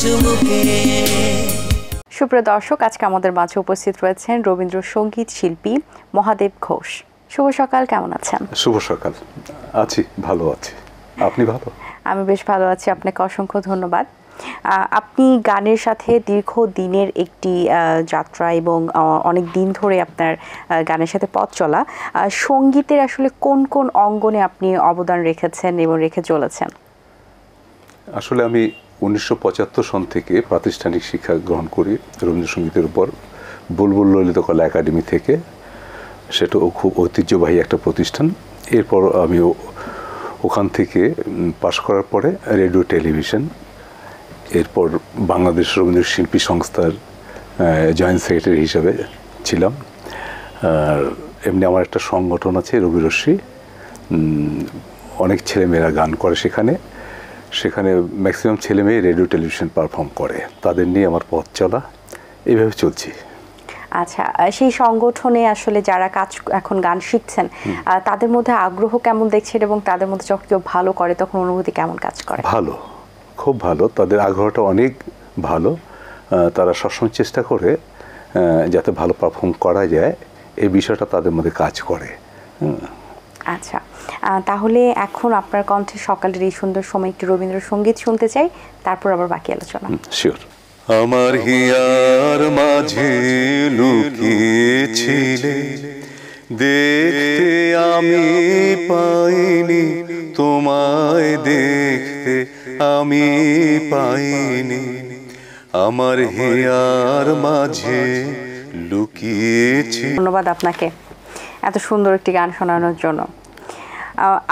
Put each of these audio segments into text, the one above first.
চুমুকে। সুপ্রিয় দর্শক, আজকে আমাদের মাঝে উপস্থিত রয়েছেন রবীন্দ্রসঙ্গীত শিল্পী মহাদেব ঘোষ। শুভ সকাল, কেমন আছেন? শুভ সকাল, আছি, ভালো আছি। আপনি ভালো? আমি বেশ ভালো আছি, আপনাকে অসংখ্য ধন্যবাদ। আপনি গানের সাথে দীর্ঘদিনের একটি যাত্রা এবং অনেক দিন ধরে আপনার গানের সাথে পথ চলা। সঙ্গীতের আসলে কোন কোন অঙ্গনে আপনি অবদান রেখেছেন এবং রেখে চলেছেন? আসলে আমি 1975 সন থেকে প্রাতিষ্ঠানিক শিক্ষা গ্রহণ করি রবীন্দ্রসঙ্গীতের উপর বুলবুল ললিতকলা একাডেমি থেকে। সেটাও খুব ঐতিহ্যবাহী একটা প্রতিষ্ঠান। এরপর আমি ওখান থেকে পাশ করার পরে রেডিও টেলিভিশন, এরপর বাংলাদেশ রবীন্দ্র শিল্পী সংস্থার জয়েন্ট সেক্রেটারি হিসাবে ছিলাম। আর এমনি আমার একটা সংগঠন আছে রবিরশ্মি, অনেক ছেলেমেয়েরা গান করে সেখানে ম্যাক্সিমাম ছেলেমেয়ে রেডিও টেলিভিশন পারফর্ম করে, তাদের নিয়ে আমার পথ চলা, এইভাবে চলছি। আচ্ছা, সেই সংগঠনে আসলে যারা কাজ এখন গান শিখছেন তাদের মধ্যে আগ্রহ কেমন দেখছেন এবং তাদের মধ্যে যখন কেউ ভালো করে তখন অনুভূতি কেমন কাজ করে? ভালো, খুব ভালো, তাদের আগ্রহটা অনেক ভালো। তারা সবসময় চেষ্টা করে যাতে ভালো পারফর্ম করা যায়, এই বিষয়টা তাদের মধ্যে কাজ করে। আচ্ছা, তাহলে এখন আপনার কণ্ঠে সকালের এই সুন্দর সময় একটি রবীন্দ্রসঙ্গীত শুনতে চাই, তারপর আবার বাকি আলোচনা। শিওর। আমার হিয়ার মাঝে লুকিয়েছিলে, দেখতে আমি পাইনি, তোমায় দেখতে আমি পাইনি, আমার হিয়ার মাঝে লুকিয়েছি। ধন্যবাদ আপনাকে এত সুন্দর একটি গান শোনানোর জন্য।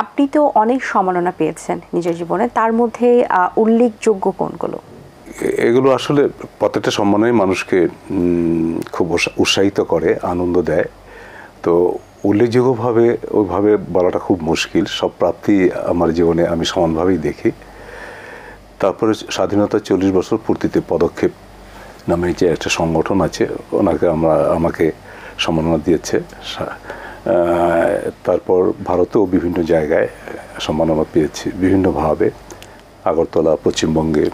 আপনি তো অনেক সম্মাননা পেয়েছেন নিজের জীবনে, তার মধ্যে উল্লেখযোগ্য কোনগুলো? এগুলো আসলে প্রত্যেকটা সম্মানই মানুষকে খুব উৎসাহিত করে, আনন্দ দেয়। তো উল্লেখযোগ্যভাবে ওইভাবে বলাটা খুব মুশকিল। সব প্রাপ্তি আমার জীবনে আমি সমানভাবেই দেখি। তারপরে স্বাধীনতা 40 বছর পূর্তিতে পদক্ষেপ নামে যে একটা সংগঠন আছে, আমাকে সম্মাননা দিয়েছে। তারপর ভারতেও বিভিন্ন জায়গায় সম্মাননা পেয়েছি বিভিন্নভাবে, আগরতলা, পশ্চিমবঙ্গে,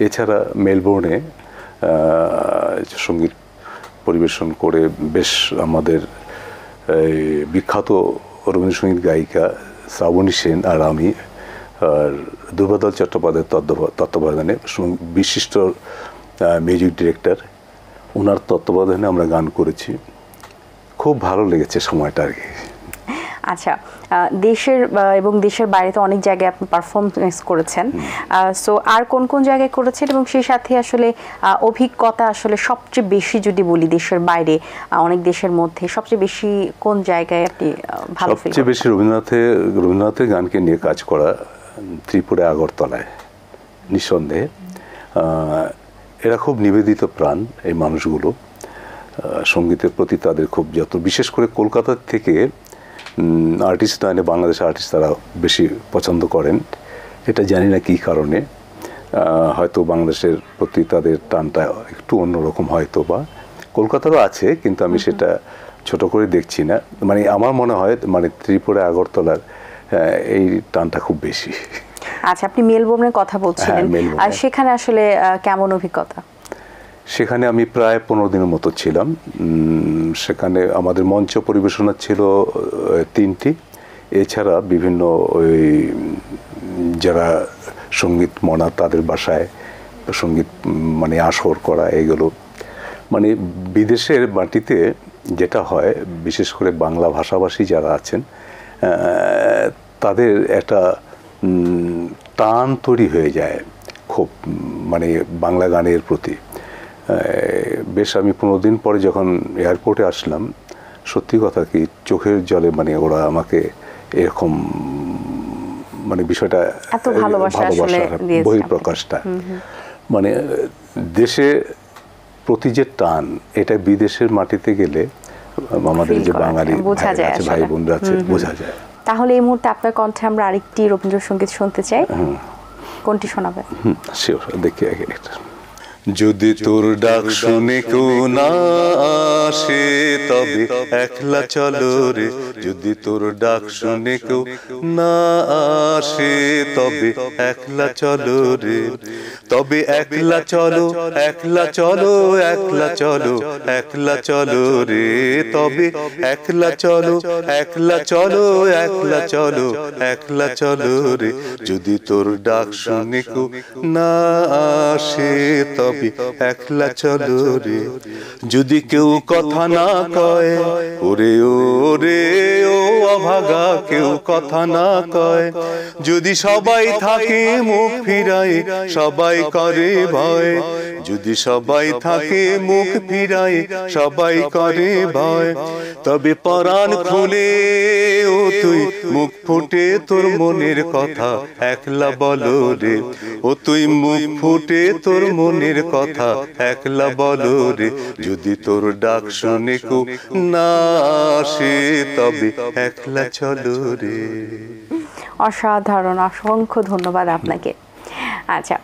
এছাড়া মেলবোর্নে সঙ্গীত পরিবেশন করে বেশ আমাদের বিখ্যাত রবীন্দ্রসঙ্গীত গায়িকা শ্রাবণী সেন আর আমি, আর দুর্বাদল চট্টোপাধ্যায়ের তত্ত্বাবধানে বিশিষ্ট মিউজিক ডিরেক্টর, ওনার তত্ত্বাবধানে আমরা গান করেছি। খুব ভালো লেগেছে সময়টা আর কি। আচ্ছা, দেশের এবং দেশের বাইরে তো অনেক জায়গায় আপনি পারফরমেন্স করেছেন, সো আর কোন কোন জায়গায় করেছেন এবং সেই সাথে আসলে অভিজ্ঞতা আসলে সবচেয়ে বেশি যদি বলি দেশের বাইরে অনেক দেশের মধ্যে সবচেয়ে বেশি কোন জায়গায় আপনি ভালো ফিল? সবচেয়ে বেশি রবীন্দ্রনাথের গানকে নিয়ে কাজ করা ত্রিপুরায়, আগরতলায়, নিঃসন্দেহে। এরা খুব নিবেদিত প্রাণ এই মানুষগুলো, সঙ্গীতের প্রতি তাদের খুব যত, বিশেষ করে কলকাতা থেকে আর্টিস্ট না এনে বাংলাদেশের আর্টিস্ট তারা বেশি পছন্দ করেন। এটা জানি না কী কারণে, হয়তো বাংলাদেশের প্রতি তাদের টানটা একটু অন্যরকম, হয়তো বা কলকাতারও আছে, কিন্তু আমি সেটা ছোট করে দেখছি না। মানে আমার মনে হয় মানে ত্রিপুরা, আগরতলার এই টানটা খুব বেশি। আচ্ছা, আপনি মেলবোর্নের কথা বলছিলেন, আর সেখানে আসলে কেমন অভিজ্ঞতা? সেখানে আমি প্রায় 15 দিনের মতো ছিলাম। সেখানে আমাদের মঞ্চ পরিবেশনা ছিল 3টি, এছাড়া বিভিন্ন ওই যারা সঙ্গীত মনা তাদের বাসায় সঙ্গীত মানে আসর করা, এগুলো মানে বিদেশের মাটিতে যেটা হয়, বিশেষ করে বাংলা ভাষাভাষী যারা আছেন তাদের একটা টান তৈরি হয়ে যায় খুব, মানে বাংলা গানের প্রতি। বেশ আমি 15 দিন পরে যখন এয়ারপোর্টে আসলাম, সত্যি কথা কি চোখের জলে মানে ওরা আমাকে এরকম মানে বিষয়টা ভালোবাসার বহিঃপ্রকাশটা, মানে দেশে প্রতি যে টান, এটা বিদেশের মাটিতে গেলে আমাদের যে বাঙালি ভাই বোনরা আছে বোঝা যায়। তাহলে এই মুহূর্তে আপনার কণ্ঠে আমরা আরেকটি রবীন্দ্রসঙ্গীত শুনতে চাই, কোনটি শোনাবেন? শিওর, দেখি আগে একটা। যদি তোর ডাক শুনে কেউ না আসে তবে একলা চলো রে, যদি তোর ডাক শুনে কেউ না আসে তবে একলা চলো রে, তবে একলা চলো, একলা চলো, একলা চলো, একলা চলো রে, তবে একলা চলো, একলা চলো, একলা চলো, একলা চলো রে, যদি তোর ডাক শুনে কেউ না আসে তবে একলা চলো রে, যদি কেউ কথা না কয়, ওরে ওরে ও অভাগা কেউ কথা না কয়, যদি সবাই থাকে মুখ ফিরায় সবাই করে ভয়, যদি সবাই থাকে মুখ ফিরায় সবাই করে ভয়, তবে পরাণ খুলে ও তুই মুখ ফুটে তোর মনের কথা একলা বলো রে, ও তুই মুখ ফুটে তোর মনের কথা একলা বলো রে, যদি তোর ডাক শুনে কেউ না আসে তবে একলা চলো রে। অসাধারণ, অসংখ্য ধন্যবাদ আপনাকে। আচ্ছা,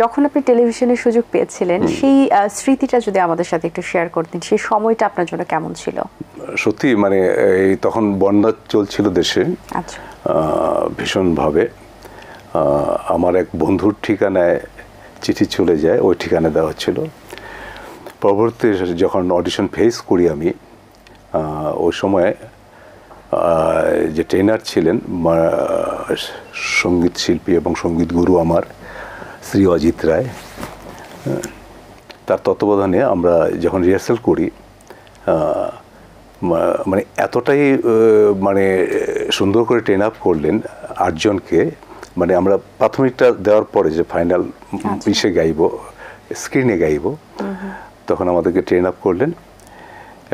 যখন আপনি টেলিভিশনের সুযোগ পেয়েছিলেন সেই স্মৃতিটা যদি আমাদের সাথে একটু শেয়ার করতেন, সেই সময়টা আপনার জন্য কেমন ছিল? সত্যি মানে এই তখন বন্যা চলছিল দেশে। আচ্ছা। ভীষণভাবে আমার এক বন্ধুর ঠিকানায় চিঠি চলে যায়, ওই ঠিকানা দেওয়া ছিল। পরবর্তী যখন অডিশন ফেস করি আমি, ওই সময় যে ট্রেনার ছিলেন সঙ্গীত শিল্পী এবং সঙ্গীত গুরু আমার শ্রী অজিত রায়, তার তত্ত্বাবধানে আমরা যখন রিহার্সাল করি মানে এতটাই মানে সুন্দর করে ট্রেন আপ করলেন 8 জনকে, মানে আমরা প্রাথমিকটা দেওয়ার পরে যে ফাইনাল ইসে গাইব, স্ক্রিনে গাইব, তখন আমাদেরকে ট্রেন আপ করলেন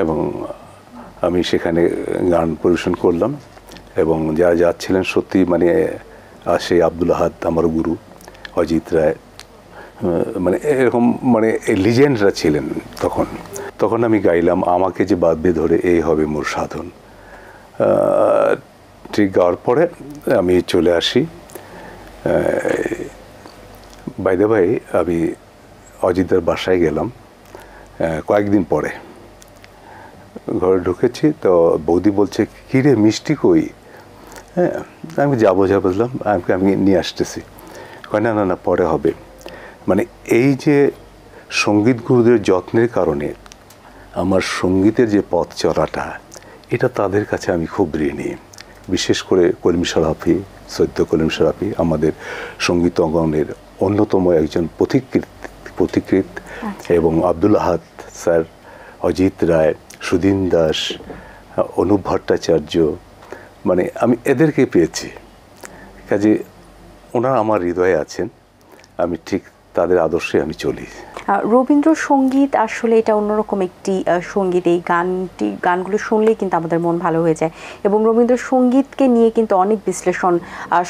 এবং আমি সেখানে গান পরিবেশন করলাম এবং যারা যাচ্ছিলেন সত্যি মানে সেই আব্দুল আহাদ আমার গুরু, অজিত রায়, মানে এরকম মানে লিজেন্ডরা ছিলেন তখন। তখন আমি গাইলাম আমাকে যে বাঁধবে ধরে এই হবে মোর সাধন। ঠিক গাওয়ার পরে আমি চলে আসি। বাই দ্য ওয়ে আমি অজিতের বাসায় গেলাম কয়েকদিন পরে। ঘরে ঢুকেছি তো বৌদি বলছে কী রে মিষ্টি কই? হ্যাঁ, আমি যাবো বুঝলাম, আমি নিয়ে আসতেছি। কয় না না না পরে হবে। মানে এই যে সঙ্গীত গুরুদের যত্নের কারণে আমার সঙ্গীতের যে পথ চলাটা, এটা তাদের কাছে আমি খুব ঋণী। বিশেষ করে কলিম শরাফি, সৈয়দ কলিম শরাফি আমাদের সঙ্গীত অঙ্গনের অন্যতম একজন পথিকৃৎ, এবং আব্দুল আহাদ স্যার, অজিত রায়, সুদিন দাস, অনুপ ভট্টাচার্য, মানে আমি এদেরকে পেয়েছি। কাজে ওনারা আমার হৃদয়ে আছেন, আমি ঠিক তাদের আদর্শে আমি চলি। রবীন্দ্রসঙ্গীত আসলে এটা অন্যরকম একটি সঙ্গীত। এই গানগুলো শুনলেই কিন্তু আমাদের মন ভালো হয়ে যায় এবং রবীন্দ্রসঙ্গীতকে নিয়ে কিন্তু অনেক বিশ্লেষণ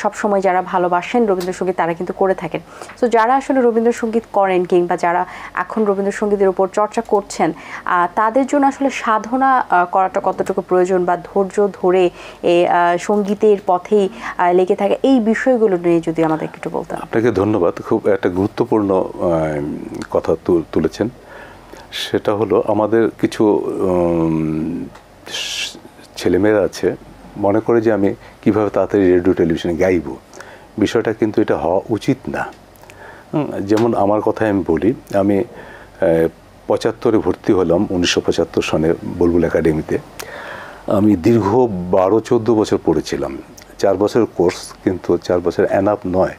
সবসময় যারা ভালোবাসেন রবীন্দ্রসঙ্গীত তারা কিন্তু করে থাকেন। তো যারা আসলে রবীন্দ্রসঙ্গীত করেন কিংবা যারা এখন রবীন্দ্রসঙ্গীতের উপর চর্চা করছেন, তাদের জন্য আসলে সাধনা করাটা কতটুকু প্রয়োজন বা ধৈর্য ধরে সঙ্গীতের পথেই লেগে থাকে, এই বিষয়গুলো নিয়ে যদি আমাদের একটু বলতেন। আপনাকে ধন্যবাদ। খুব একটা গুরুত্বপূর্ণ কথা তুলেছেন। সেটা হলো আমাদের কিছু ছেলেমেয়েরা আছে মনে করে যে আমি কিভাবে তাড়াতাড়ি রেডিও টেলিভিশনে গাইব। বিষয়টা কিন্তু এটা হওয়া উচিত না। যেমন আমার কথাই আমি বলি, আমি 75-এ ভর্তি হলাম 1975 সনে বুলবুল একাডেমিতে। আমি দীর্ঘ 12-14 বছর পড়েছিলাম। 4 বছরের কোর্স, কিন্তু 4 বছর এনাফ নয়।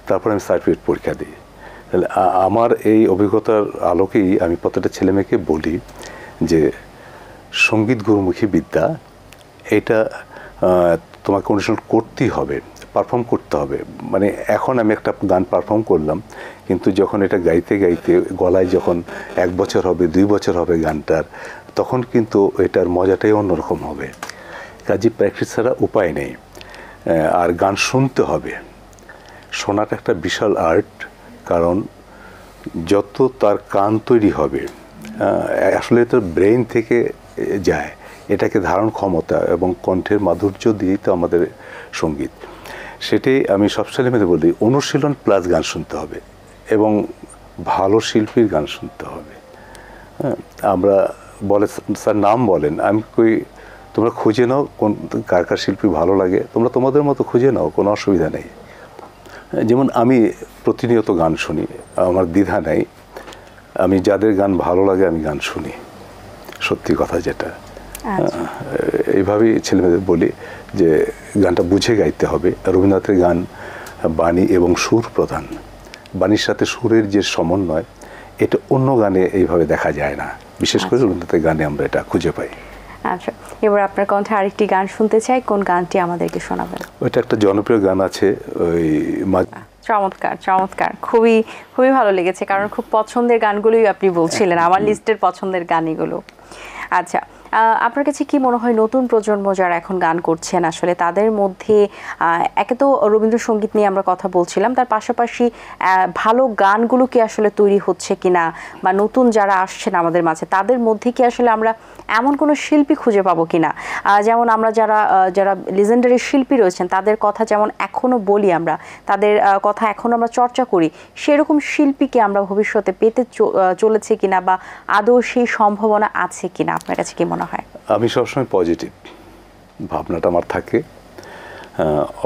তারপর আমি সার্টিফিকেট পরীক্ষা দিই। তাহলে আমার এই অভিজ্ঞতার আলোকেই আমি প্রত্যেকটা ছেলেমেয়েকে বলি যে সঙ্গীত গুরুমুখী বিদ্যা, এটা তোমাকে অনুশীলন করতেই হবে, পারফর্ম করতে হবে। মানে এখন আমি একটা গান পারফর্ম করলাম, কিন্তু যখন এটা গাইতে গাইতে গলায় যখন 1 বছর হবে, 2 বছর হবে গানটার, তখন কিন্তু এটার মজাটাই অন্যরকম হবে। কাজে প্র্যাকটিস ছাড়া উপায় নেই। আর গান শুনতে হবে। শোনাটা একটা বিশাল আর্ট, কারণ যত তার কান তৈরি হবে আসলে তো ব্রেইন থেকে যায়, এটাকে ধারণ ক্ষমতা এবং কণ্ঠের মাধুর্য দিয়েই তো আমাদের সঙ্গীত। সেটাই আমি সব ছেলেমেয়েদের বলি, অনুশীলন প্লাস গান শুনতে হবে এবং ভালো শিল্পীর গান শুনতে হবে। হ্যাঁ, আমরা বলে স্যার নাম বলেন, আমি কই তোমরা খুঁজে নাও কোন কার কার শিল্পী ভালো লাগে, তোমরা তোমাদের মতো খুঁজে নাও, কোনো অসুবিধা নেই। যেমন আমি প্রতিনিয়ত গান শুনি, আমার দ্বিধা নেই, আমি যাদের গান ভালো লাগে আমি গান শুনি, সত্যি কথা যেটা। এইভাবেই ছেলেমেয়েদের বলি যে গানটা বুঝে গাইতে হবে। রবীন্দ্রনাথের গান বাণী এবং সুর প্রধান, বাণীর সাথে সুরের যে সমন্বয়, এটা অন্য গানে এইভাবে দেখা যায় না, বিশেষ করে রবীন্দ্রনাথের গানে আমরা এটা খুঁজে পাই। আচ্ছা, এবার আপনার কণ্ঠে আরেকটি গান শুনতে চাই, কোন গানটি আমাদেরকে শোনাবেন? ওইটা একটা জনপ্রিয় গান আছে, ওই চমৎকার চমৎকার, খুবই খুবই ভালো লেগেছে, কারণ খুব পছন্দের গানগুলোই আপনি বলছিলেন, আমার লিস্টের পছন্দের গান এগুলো। আচ্ছা, আপনার কাছে কি মনে হয় নতুন প্রজন্ম যারা এখন গান করছেন আসলে তাদের মধ্যে একে তো রবীন্দ্রসঙ্গীত নিয়ে আমরা কথা বলছিলাম, তার পাশাপাশি ভালো গানগুলো কি আসলে তৈরি হচ্ছে কিনা, বা নতুন যারা আসছেন আমাদের মাঝে তাদের মধ্যে কি আসলে আমরা এমন কোনো শিল্পী খুঁজে পাবো কিনা, যেমন আমরা যারা যারা লিজেন্ডারি শিল্পী রয়েছেন তাদের কথা যেমন এখনো বলি, আমরা তাদের কথা এখনো আমরা চর্চা করি, সেরকম শিল্পীকে আমরা ভবিষ্যতে পেতে চলেছে কিনা, বা আদৌ সেই সম্ভাবনা আছে কিনা, আপনার কাছে কি মনে হয়? আমি সবসময় পজিটিভ ভাবনাটা আমার থাকে,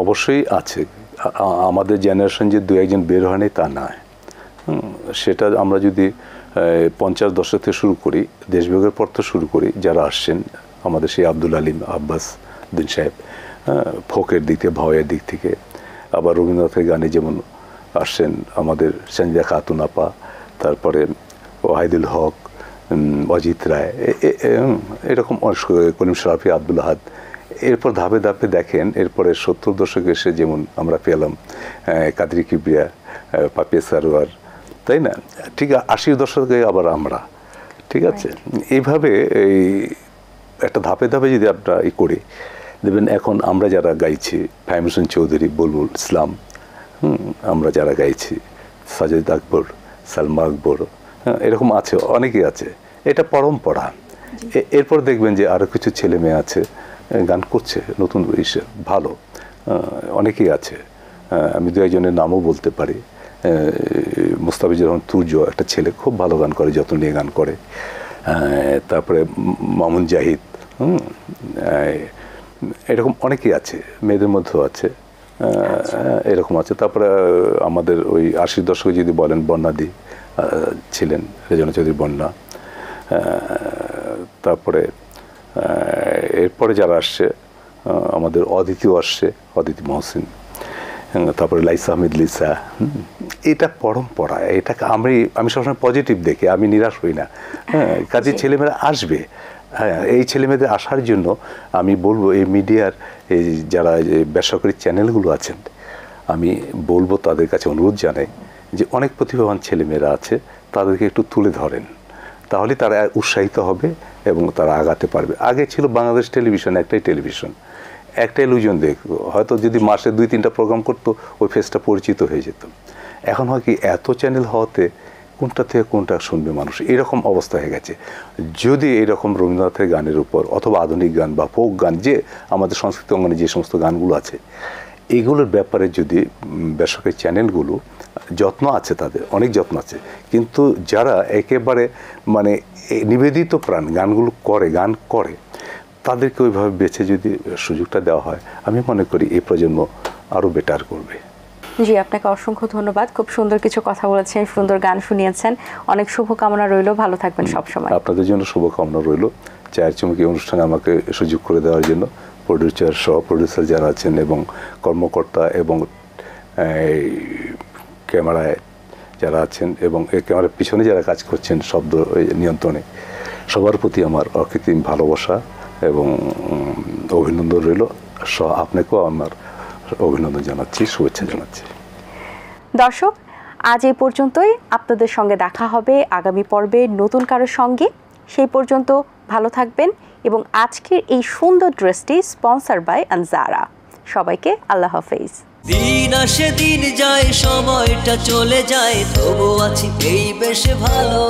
অবশ্যই আছে। আমাদের জেনারেশন যে দু একজন বের হয়নি তা নয়, সেটা আমরা যদি 50 দশক থেকে শুরু করি, দেশবিভাগের পর তো শুরু করি, যারা আসছেন আমাদের সেই আব্দুল আলিম, আব্বাস উদ্দিন সাহেব, ফোকের দিক থেকে, ভয়ের দিক থেকে, আবার রবীন্দ্রনাথের গানে যেমন আসছেন আমাদের সঞ্জিদা খাতুন আপা, তারপরে ওয়াহিদুল হক, অজিত রায়, এরকম করিম শরাফি, আব্দুল আহাদ। এরপর ধাপে ধাপে দেখেন, এরপরে 70 দশকে এসে যেমন আমরা পেলাম কাদরি কিবরিয়া, পাপিয়া সারোয়ার, তাই না? ঠিক 80 দশকে আবার আমরা, ঠিক আছে। এইভাবে এই একটা ধাপে ধাপে যদি আপনারা করি, দেখবেন এখন আমরা যারা গাইছি, ফাহিম হোসেন চৌধুরী, বুলবুল ইসলাম, আমরা যারা গাইছি, সাজেদ আকবর, সালমা আকবর, এরকম আছে, অনেকেই আছে, এটা পরম্পরা। এরপর দেখবেন যে আরও কিছু ছেলে মেয়ে আছে গান করছে, নতুন ভালো অনেকেই আছে। আমি দু একজনের নামও বলতে পারি। মুস্তাফিজুর রহমান তুর্য একটা ছেলে, খুব ভালো গান করে, যত্ন নিয়ে গান করে। তারপরে মামুন জাহিদ, এরকম অনেকেই আছে, মেয়েদের মধ্যেও আছে, এরকম আছে। তারপরে আমাদের ওই 80 দশকে যদি বলেন, বন্যাদি ছিলেন, রেজনা চৌধুরী বন্যা। তারপরে এরপরে যারা আসছে, আমাদের অদিতিও আসছে, অদিতি মহসিন, তারপরে লাইসা আহমেদ লিসা। এটা পরম্পরা, এটাকে আমি সবসময় পজিটিভ দেখি, আমি নিরাশ হই না। হ্যাঁ, কাজে ছেলেমেয়েরা আসবে। হ্যাঁ, এই ছেলেমেয়েদের আসার জন্য আমি বলবো, এই মিডিয়ার এই যারা বেসরকারি চ্যানেলগুলো আছেন, আমি বলবো তাদের কাছে অনুরোধ জানাই যে অনেক প্রতিভাবান ছেলেমেয়েরা আছে, তাদেরকে একটু তুলে ধরেন, তাহলে তারা উৎসাহিত হবে এবং তারা আগাতে পারবে। আগে ছিল বাংলাদেশ টেলিভিশন, একটাই টেলিভিশন, একটা ইলুশন দেখবো, হয়তো যদি মাসে 2-3টা প্রোগ্রাম করতো, ওই ফেসটা পরিচিত হয়ে যেত। এখন হয় কি, এত চ্যানেল হওয়াতে কোনটা থেকে কোনটা শুনবে মানুষ, এরকম অবস্থা হয়ে গেছে। যদি এরকম রবীন্দ্রনাথের গানের উপর, অথবা আধুনিক গান বা ফোক গান, যে আমাদের সংস্কৃতি অঙ্গনে যে সমস্ত গানগুলো আছে, এগুলোর ব্যাপারে যদি বেসরকারি চ্যানেলগুলো, যত্ন আছে তাদের, অনেক যত্ন আছে, কিন্তু যারা একেবারে মানে নিবেদিত প্রাণ গানগুলো করে, গান করে, তাদেরকে ওইভাবে বেছে যদি সুযোগটা দেওয়া হয়, আমি মনে করি এই প্রজন্ম আরও বেটার করবে। জি, আপনাকে অসংখ্য ধন্যবাদ, খুব সুন্দর কিছু কথা বলেছেন, সুন্দর গান শুনিয়েছেন, অনেক শুভকামনা রইল, ভালো থাকবেন সবসময়। আপনাদের জন্য শুভকামনা রইল, চায়ের চুমুকি অনুষ্ঠানে আমাকে সুযোগ করে দেওয়ার জন্য। প্রডিউসার, সহ প্রডিউসার যারা আছেন এবং কর্মকর্তা এবং ক্যামেরায় যারা আছেন এবং এই ক্যামেরার পিছনে যারা কাজ করছেন শব্দ নিয়ন্ত্রণে, সবার প্রতি আমার অকৃত্রিম ভালোবাসা এবং অভিনন্দন রইল। আপনাকেও আমার অভিনন্দন জানাচ্ছি, শুভেচ্ছা জানাচ্ছি। দর্শক, আজ এই পর্যন্তই। আপনাদের সঙ্গে দেখা হবে আগামী পর্বে নতুন কারোর সঙ্গে। সেই পর্যন্ত ভালো থাকবেন, এবং আজকের এই সুন্দর ড্রেসটি স্পন্সর বাই আনজারা। সবাইকে আল্লাহ হাফেজ। দিন আসে দিন যায়, সময়টা চলে যায়, তবু আছি এই বেশ ভালো।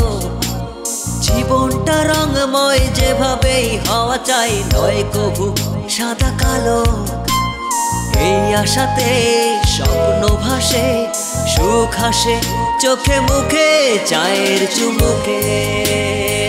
জীবনটা রঙময়, যেভাবেই হওয়া চাই, নয় কবু সাদা কালো। এই আশাতে স্বপ্ন ভাসে, সুখ হাসে চোখে মুখে চায়ের চুমুকে।